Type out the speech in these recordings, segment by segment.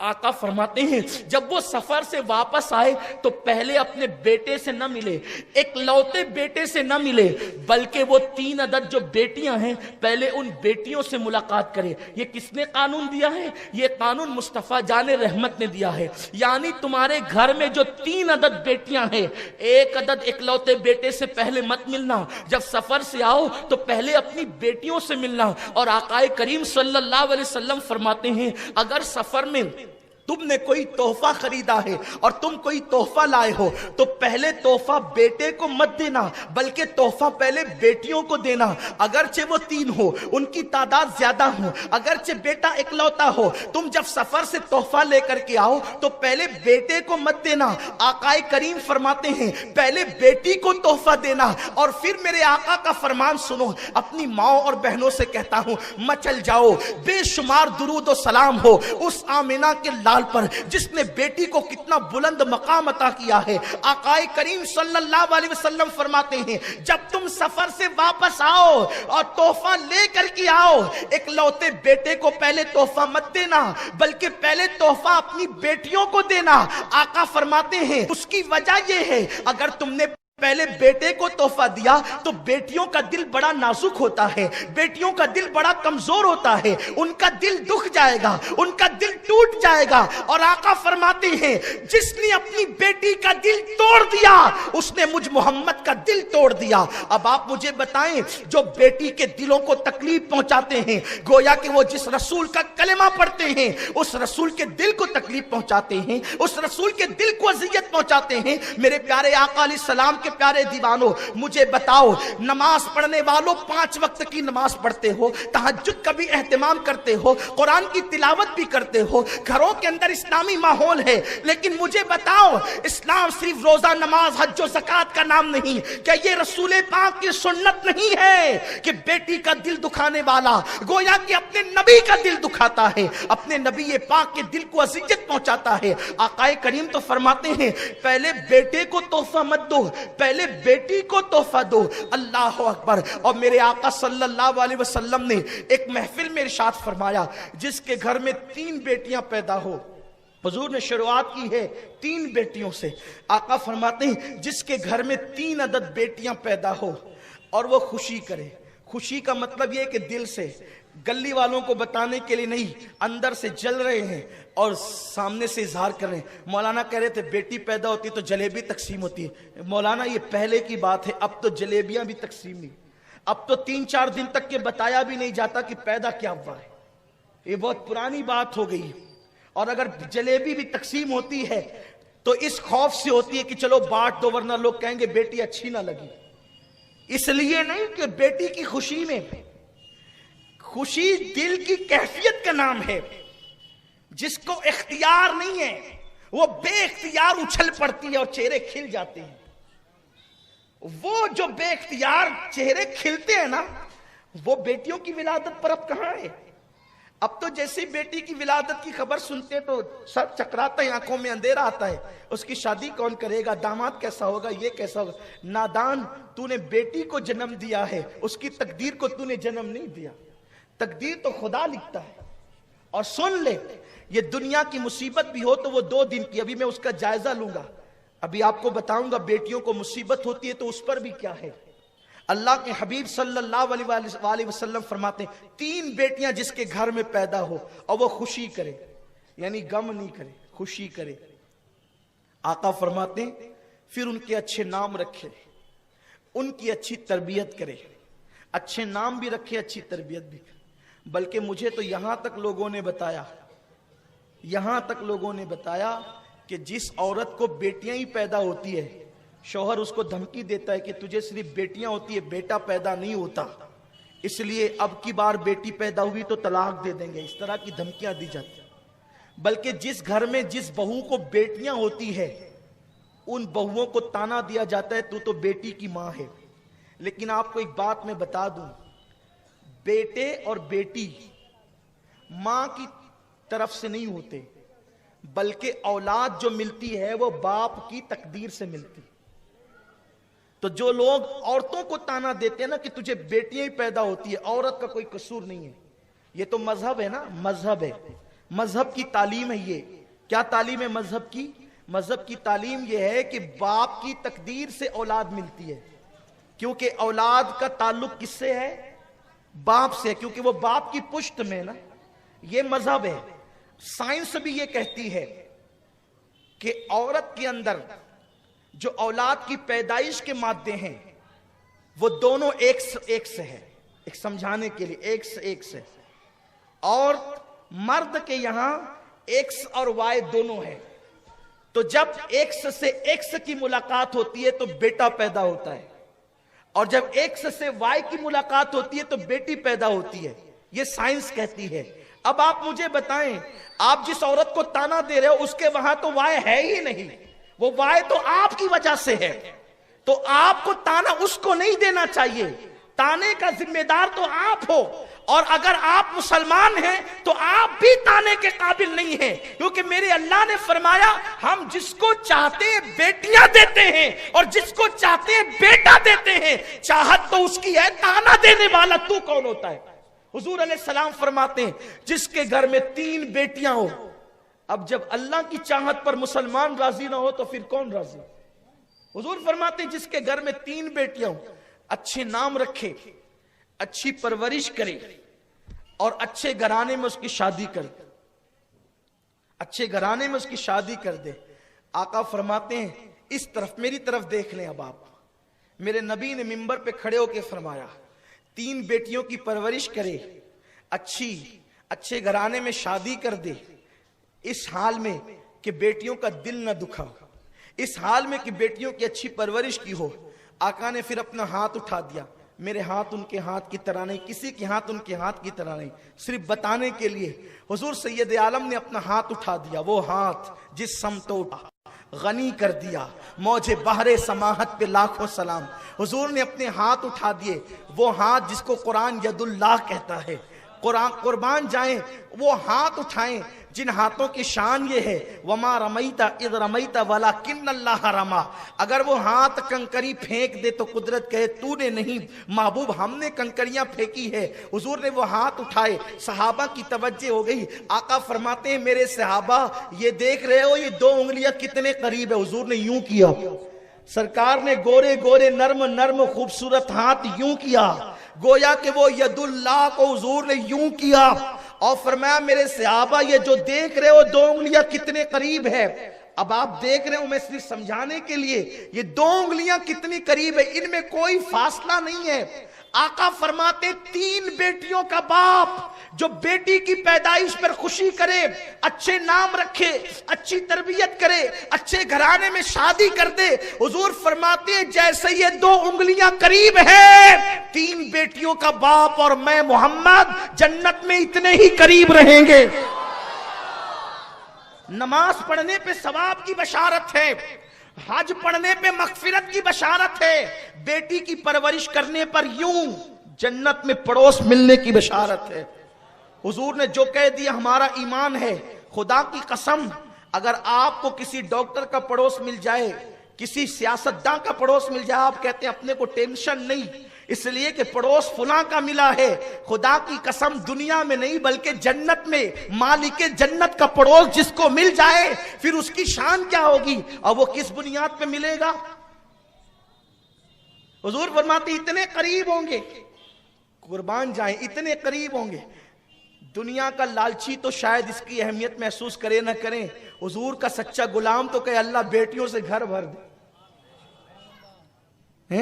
آقا فرماتے ہیں جب وہ سفر سے واپس آئے تو پہلے اپنے بیٹے سے نہ ملے، ایک لوتے بیٹے سے نہ ملے، بلکہ وہ 3 عدد جو بیٹیاں ہیں پہلے ان بیٹیوں سے ملاقات کرے۔ یہ کس نے قانون دیا ہے؟ یہ قانون مصطفیٰ جان رحمت نے دیا ہے۔ یعنی تمہارے گھر میں جو 3 عدد بیٹیاں ہیں، 1 عدد ایک لوتے بیٹے سے پہلے مت ملنا، جب سفر سے آؤ تو پہلے اپنی بیٹیوں سے ملنا۔ اور آقا کریم صلی اللہ علیہ وسلم فرماتے ہیں اگر سفر میں تم نے کوئی تحفہ خریدا ہے اور تم کوئی تحفہ لائے ہو تو پہلے تحفہ بیٹے کو مت دینا، بلکہ تحفہ پہلے بیٹیوں کو دینا، اگرچہ وہ 3 ہو، ان کی تعداد زیادہ ہو، اگرچہ بیٹا اکلوتا ہو۔ تم جب سفر سے تحفہ لے کر کے آؤ تو پہلے بیٹے کو مت دینا، آقا کریم فرماتے ہیں پہلے بیٹی کو تحفہ دینا۔ اور پھر میرے آقا کا فرمان سنو، اپنی ماں اور بہنوں سے کہتا ہوں مچل جاؤ، بے شمار درود و سلام ہو اس آمینہ کے لال پر جس نے بیٹی کو کتنا بلند مقام عطا کیا ہے۔ آقا کریم صلی اللہ علیہ وسلم فرماتے ہیں جب تم سفر سے واپس آؤ اور تحفہ لے کر کے آؤ، ایک لوتے بیٹے کو پہلے تحفہ مت دینا، بلکہ پہلے تحفہ اپنی بیٹیوں کو دینا۔ آقا فرماتے ہیں اس کی وجہ یہ ہے اگر تم نے پہلے بیٹے کو تحفہ دیا تو بیٹیوں کا دل بڑا نازک ہوتا ہے، بیٹیوں کا دل بڑا کمزور ہوتا ہے، ان کا دل دکھ جائے گا، ان کا دل ٹوٹ جائے گا۔ اور آقا فرماتے ہیں جس نے اپنی بیٹی کا دل توڑ دیا اس نے مجھ محمد کا دل توڑ دیا۔ اب آپ مجھے بتائیں جو بیٹی کے دلوں کو تکلیف پہنچاتے ہیں، گویا کہ وہ جس رسول کا کلمہ پڑھتے ہیں اس رسول کے دل کو تکلیف پہنچاتے ہیں، اس رسول کے دل کو اذیت پہنچاتے ہیں۔ میرے پیارے آقا علیہ السلام کے پیارے دیوانوں مجھے بتاؤ، نماز پڑھنے والوں 5 وقت کی نماز پڑھتے ہو، تہجد کا بھی اہتمام کرتے ہو، قرآن کی تلاوت بھی کرتے ہو، گھروں کے اندر اسلامی ماحول ہے، لیکن مجھے بتاؤ اسلام صرف روزہ نماز حج و زکوٰۃ کا نام نہیں، کیا یہ رسول پاک کی سنت نہیں ہے کہ بیٹی کا دل دکھانے والا گویا کہ اپنے نبی کا دل دکھاتا ہے، اپنے نبی پاک کے دل کو اذیت پہنچاتا ہے۔ آقا کریم تو فرماتے ہیں پہلے بیٹے کو تحفہ مت دو، پہلے بیٹی کو تحفہ دو۔ اللہ اکبر۔ اور میرے آقا صلی اللہ علیہ وسلم نے ایک محفل میں ارشاد فرمایا جس کے گھر میں 3 بیٹیاں پیدا ہو، حضور نے شروعات کی ہے 3 بیٹیوں سے۔ آقا فرماتے ہیں جس کے گھر میں 3 عدد بیٹیاں پیدا ہو اور وہ خوشی کرے۔ خوشی کا مطلب یہ کہ دل سے، گلی والوں کو بتانے کے لیے نہیں، اندر سے جل رہے ہیں اور سامنے سے اظہار کر رہے ہیں۔ مولانا کہہ رہے تھے بیٹی پیدا ہوتی تو جلیبی تقسیم ہوتی ہے۔ مولانا یہ پہلے کی بات ہے، اب تو جلیبیاں بھی تقسیم نہیں، اب تو 3-4 دن تک کے بتایا بھی نہیں جاتا کہ پیدا کیا ہوا ہے، یہ بہت پرانی بات ہو گئی۔ اور اگر جلیبی بھی تقسیم ہوتی ہے تو اس خوف سے ہوتی ہے کہ چلو بانٹ دو ورنہ لوگ کہیں گے بیٹی اچھی نہ لگی، اس لیے نہیں کہ بیٹی کی خوشی میں، خوشی دل کی کیفیت کا نام ہے، جس کو اختیار نہیں ہے وہ بے اختیار اچھل پڑتی ہے اور چہرے کھل جاتے ہیں۔ وہ جو بے اختیار چہرے کھلتے ہیں نا، وہ بیٹیوں کی ولادت پر اب کہاں ہے؟ اب تو جیسے بیٹی کی ولادت کی خبر سنتے ہیں تو سر چکراتا ہے، آنکھوں میں اندھیرا آتا ہے، اس کی شادی کون کرے گا، داماد کیسا ہوگا، یہ کیسا ہوگا۔ نادان، تو نے بیٹی کو جنم دیا ہے، اس کی تقدیر کو تو نے جنم نہیں دیا، تقدیر تو خدا لکھتا ہے۔ اور سن لے، یہ دنیا کی مصیبت بھی ہو تو وہ 2 دن کی، ابھی میں اس کا جائزہ لوں گا، ابھی آپ کو بتاؤں گا بیٹیوں کو مصیبت ہوتی ہے تو اس پر بھی کیا ہے۔ اللہ کے حبیب صلی اللہ علیہ وسلم فرماتے ہیں 3 بیٹیاں جس کے گھر میں پیدا ہو اور وہ خوشی کرے، یعنی غم نہیں کرے، خوشی کرے۔ آقا فرماتے ہیں پھر ان کے اچھے نام رکھے، ان کی اچھی تربیت کرے، اچھے نام بھی رکھے، اچھی تربیت بھی کرے۔ بلکہ مجھے تو یہاں تک لوگوں نے بتایا کہ جس عورت کو بیٹیاں ہی پیدا ہوتی ہے شوہر اس کو دھمکی دیتا ہے کہ تجھے صرف بیٹیاں ہوتی ہے، بیٹا پیدا نہیں ہوتا، اس لیے اب کی بار بیٹی پیدا ہوئی تو طلاق دے دیں گے، اس طرح کی دھمکیاں دی جاتی ہیں۔ بلکہ جس گھر میں جس بہو کو بیٹیاں ہوتی ہے ان بہوؤں کو تانا دیا جاتا ہے تو بیٹی کی ماں ہے۔ لیکن آپ کو ایک بات میں بتا دوں، بیٹے اور بیٹی ماں کی طرف سے نہیں ہوتے، بلکہ اولاد جو ملتی ہے وہ باپ کی تقدیر سے ملتی۔ تو جو لوگ عورتوں کو تانا دیتے ہیں نا کہ تجھے بیٹیاں ہی پیدا ہوتی ہے، عورت کا کوئی قصور نہیں ہے، یہ تو مذہب ہے نا، مذہب ہے۔ مذہب کی تعلیم ہے یہ. کیا تعلیم ہے مذہب کی؟ مذہب کی تعلیم یہ ہے کہ باپ کی تقدیر سے اولاد ملتی ہے، کیونکہ اولاد کا تعلق کس سے ہے؟ باپ سے، کیونکہ وہ باپ کی پشت میں نا. یہ مذہب ہے. سائنس بھی یہ کہتی ہے کہ عورت کے اندر جو اولاد کی پیدائش کے مادے ہیں وہ دونوں ایک سے ہے. ایک سمجھانے کے لیے ایک سے، اور مرد کے یہاں ایکس اور وائی دونوں ہے. تو جب ایکس سے ایکس کی ملاقات ہوتی ہے تو بیٹا پیدا ہوتا ہے، اور جب ایکس سے وائی کی ملاقات ہوتی ہے تو بیٹی پیدا ہوتی ہے. یہ سائنس کہتی ہے. اب آپ مجھے بتائیں، آپ جس عورت کو تانا دے رہے ہو اس کے وہاں تو وائی ہے ہی نہیں، وہ وائی تو آپ کی وجہ سے ہے. تو آپ کو تانا اس کو نہیں دینا چاہیے. تانے کا ذمہ دار تو آپ ہو، اور اگر آپ مسلمان ہیں تو آپ بھی تانے کے قابل نہیں ہیں، کیونکہ میرے اللہ نے فرمایا ہم جس کو چاہتے ہیں بیٹیاں دیتے ہیں اور جس کو چاہتے ہیں بیٹا دیتے ہیں. چاہت تو اس کی ہے، تانا دینے والا تو کون ہوتا ہے؟ حضور علیہ السلام فرماتے ہیں جس کے گھر میں 3 بیٹیاں ہو. اب جب اللہ کی چاہت پر مسلمان راضی نہ ہو تو پھر کون راضی؟ حضور فرماتے ہیں جس کے گھر میں 3 بیٹیاں ہوں، اچھے نام رکھے، اچھی پرورش کرے، اور اچھے گھرانے میں اس کی شادی کر دے. اچھے گھرانے میں اس کی شادی کر دے. آقا فرماتے ہیں اس طرف میری طرف دیکھ لیں. اب آپ، میرے نبی نے منبر پہ کھڑے ہو کے فرمایا 3 بیٹیوں کی پرورش کرے، اچھے گھرانے میں شادی کر دے، اس حال میں کہ بیٹیوں کا دل نہ دکھا، اس حال میں کہ بیٹیوں کی اچھی پرورش کی ہو. آقا نے پھر اپنا ہاتھ اٹھا دیا. میرے ہاتھ ان کے ہاتھ کی طرح نہیں، کسی کے ہاتھ ان کے ہاتھ کی طرح نہیں. صرف بتانے کے لیے حضور سید عالم نے اپنا ہاتھ اٹھا دیا. وہ ہاتھ جس سمت اٹھا غنی کر دیا، موجے بحر سماحت پہ لاکھوں سلام. حضور نے اپنے ہاتھ اٹھا دیے. وہ ہاتھ جس کو قرآن ید اللہ کہتا ہے. قربان جائیں وہ ہاتھ اٹھائیں جن ہاتھوں کی شان یہ ہے وما رمیت اذ رمیت ولکن اللہ رما. اگر وہ ہاتھ کنکری پھینک دے تو قدرت کہے تو نے نہیں محبوب، ہم نے کنکریاں پھینکی ہے. حضور نے وہ ہاتھ اٹھائے. صحابہ کی توجہ ہو گئی. آقا فرماتے ہیں میرے صحابہ یہ دیکھ رہے ہو یہ 2 انگلیاں کتنے قریب ہے. حضور نے یوں کیا. سرکار نے گورے گورے نرم نرم خوبصورت ہاتھ یوں کیا، گویا کہ وہ ید اللہ کو حضور نے یوں کیا، اور فرمایا میرے صحابہ یہ جو دیکھ رہے ہو 2 انگلیاں کتنے قریب ہے. اب آپ دیکھ رہے ہو میں صرف سمجھانے کے لیے یہ 2 انگلیاں کتنی قریب ہے، ان میں کوئی فاصلہ نہیں ہے. آقا فرماتے 3 بیٹیوں کا باپ جو بیٹی کی پیدائش پر خوشی کرے، اچھے نام رکھے، اچھی تربیت کرے، اچھے گھرانے میں شادی کر دے، حضور فرماتے ہیں جیسے یہ 2 انگلیاں قریب ہیں 3 بیٹیوں کا باپ اور میں محمد جنت میں اتنے ہی قریب رہیں گے. نماز پڑھنے پہ ثواب کی بشارت ہے، حج پڑھنے پہ مغفرت کی بشارت ہے، بیٹی کی پرورش کرنے پر یوں جنت میں پڑوس ملنے کی بشارت ہے. حضور نے جو کہہ دیا ہمارا ایمان ہے. خدا کی قسم اگر آپ کو کسی ڈاکٹر کا پڑوس مل جائے، کسی سیاستداں کا پڑوس مل جائے، آپ کہتے ہیں اپنے کو ٹینشن نہیں اس لیے کہ پڑوس فلاں کا ملا ہے. خدا کی قسم دنیا میں نہیں بلکہ جنت میں مالک جنت کا پڑوس جس کو مل جائے پھر اس کی شان کیا ہوگی اور وہ کس بنیاد پہ ملے گا. حضور فرماتے اتنے قریب ہوں گے، قربان جائیں اتنے قریب ہوں گے. دنیا کا لالچی تو شاید اس کی اہمیت محسوس کرے نہ کریں، حضور کا سچا غلام تو کہ اللہ بیٹیوں سے گھر بھر دے.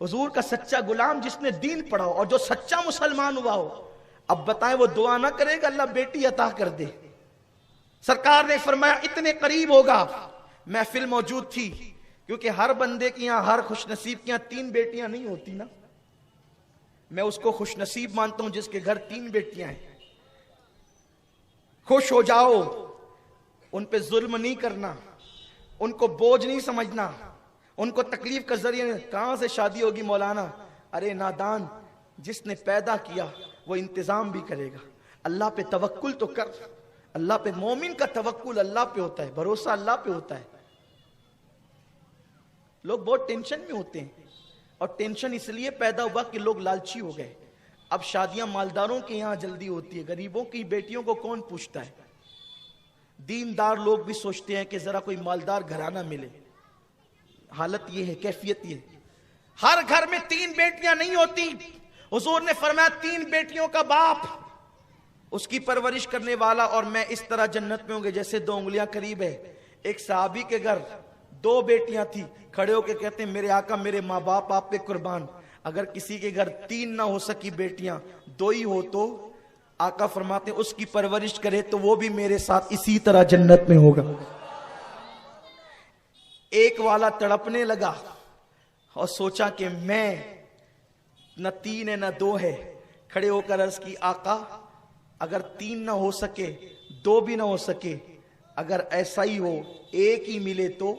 حضور کا سچا غلام جس نے دین پڑھا ہو اور جو سچا مسلمان ہوا ہو، اب بتائیں وہ دعا نہ کرے گا اللہ بیٹی عطا کر دے. سرکار نے فرمایا اتنے قریب ہوگا. محفل موجود تھی کیونکہ ہر بندے کی یہاں، ہر خوش نصیب کی یہاں 3 بیٹیاں نہیں ہوتی نا. میں اس کو خوش نصیب مانتا ہوں جس کے گھر 3 بیٹیاں ہیں. خوش ہو جاؤ، ان پہ ظلم نہیں کرنا، ان کو بوجھ نہیں سمجھنا، ان کو تکلیف کا ذریعہ نہیں. کہاں سے شادی ہوگی مولانا؟ ارے نادان، جس نے پیدا کیا وہ انتظام بھی کرے گا. اللہ پہ توکل تو کر. اللہ پہ، مومن کا توکل اللہ پہ ہوتا ہے، بھروسہ اللہ پہ ہوتا ہے. لوگ بہت ٹینشن میں ہوتے ہیں اور ٹینشن اس لیے پیدا ہوا کہ لوگ لالچی ہو گئے. اب شادیاں مالداروں کے یہاں جلدی ہوتی ہے، غریبوں کی بیٹیوں کو کون پوچھتا ہے؟ دیندار لوگ بھی سوچتے ہیں کہ ذرا کوئی مالدار گھرانہ ملے. حالت یہ ہے, کیفیت یہ ہے. ہر گھر میں 3 بیٹیاں نہیں ہوتی. حضور نے فرمایا 3 بیٹیوں کا باپ, اس کی پرورش کرنے والا اور میں اس طرح جنت میں ہوں گے جیسے 2 انگلیاں قریب ہے. ایک صحابی کے گھر 2 بیٹیاں تھی, کھڑے ہو کے کہتے ہیں میرے آقا میرے ماں باپ آپ پہ قربان, اگر کسی کے گھر 3 نہ ہو سکی بیٹیاں 2 ہی ہو تو آقا فرماتے ہیں اس کی پرورش کرے تو وہ بھی میرے ساتھ اسی طرح جنت میں ہوگا. ایک والا تڑپنے لگا اور سوچا کہ میں نہ 3 ہے نہ 2 ہے. کھڑے ہو کر عرض کی آقا اگر 3 نہ ہو سکے 2 بھی نہ ہو سکے, اگر ایسا ہی ہو 1 ہی ملے تو.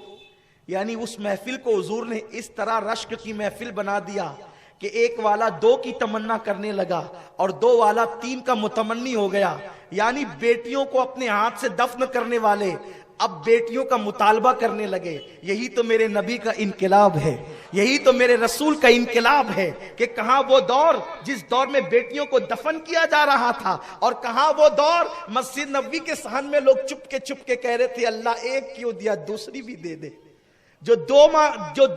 یعنی اس محفل کو حضور نے اس طرح رشک کی محفل بنا دیا کہ ایک والا 2 کی تمنا کرنے لگا اور 2 والا 3 کا متمنی ہو گیا. یعنی بیٹیوں کو اپنے ہاتھ سے دفن کرنے والے اب بیٹیوں کا مطالبہ کرنے لگے. یہی تو میرے نبی کا انقلاب ہے, یہی تو میرے رسول کا انقلاب ہے کہ کہاں وہ دور جس دور میں بیٹیوں کو دفن کیا جا رہا تھا, اور کہاں وہ دور مسجد نبوی کے صحن میں لوگ چپ کے کہہ رہے تھے اللہ 1 کیوں دیا, دوسری بھی دے دے. جو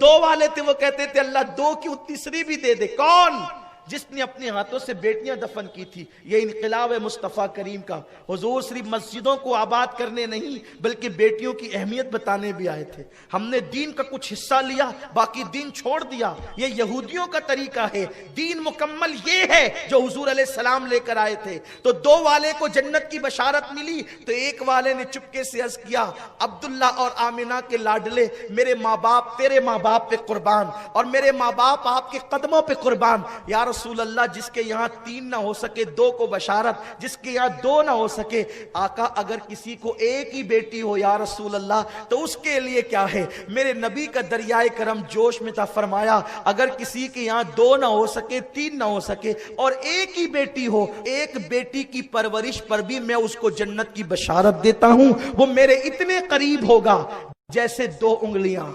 2 والے تھے وہ کہتے تھے اللہ 2 کیوں, تیسری بھی دے دے. کون؟ جس نے اپنے ہاتھوں سے بیٹیاں دفن کی تھی. یہ انقلاب ہے مصطفیٰ کریم کا. حضور صرف مسجدوں کو آباد کرنے نہیں بلکہ بیٹیوں کی اہمیت بتانے بھی آئے تھے. ہم نے دین کا کچھ حصہ لیا, باقی دین چھوڑ دیا. یہ یہودیوں کا طریقہ ہے. دین مکمل یہ ہے جو حضور علیہ السلام لے کر آئے تھے. تو 2 والے کو جنت کی بشارت ملی تو ایک والے نے چپکے سے عرض کیا عبداللہ اور آمنہ کے لاڈلے, میرے ماں باپ تیرے ماں باپ پہ قربان اور میرے ماں باپ آپ کے قدموں پہ قربان. یا رسول اللہ جس کے یہاں 3 نہ ہو سکے 2 کو بشارت, جس کے یہاں 2 نہ ہو سکے. آقا اگر کسی کو 1 ہی بیٹی ہو یا رسول اللہ تو اس کے لیے کیا ہے. میرے نبی کا دریائے کرم جوش میں تھا, فرمایا اگر کسی کے یہاں 2 نہ ہو سکے 3 نہ ہو سکے اور 1 ہی بیٹی ہو, 1 بیٹی کی پرورش پر بھی میں اس کو جنت کی بشارت دیتا ہوں. وہ میرے اتنے قریب ہوگا جیسے 2 انگلیاں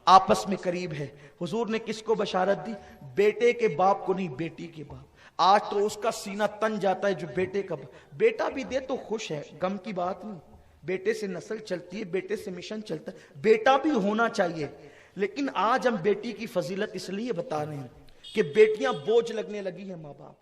آپس میں قریب ہے. حضور نے کس کو بشارت دی؟ بیٹے کے باپ کو نہیں, بیٹی کے باپ. آج تو اس کا سینہ تن جاتا ہے جو بیٹے کا بیٹا بھی دے تو خوش ہے, غم کی بات نہیں. بیٹے سے نسل چلتی ہے, بیٹے سے مشن چلتا ہے, بیٹا بھی ہونا چاہیے. لیکن آج ہم بیٹی کی فضیلت اس لیے بتا رہے ہیں کہ بیٹیاں بوجھ لگنے لگی ہیں ماں باپ.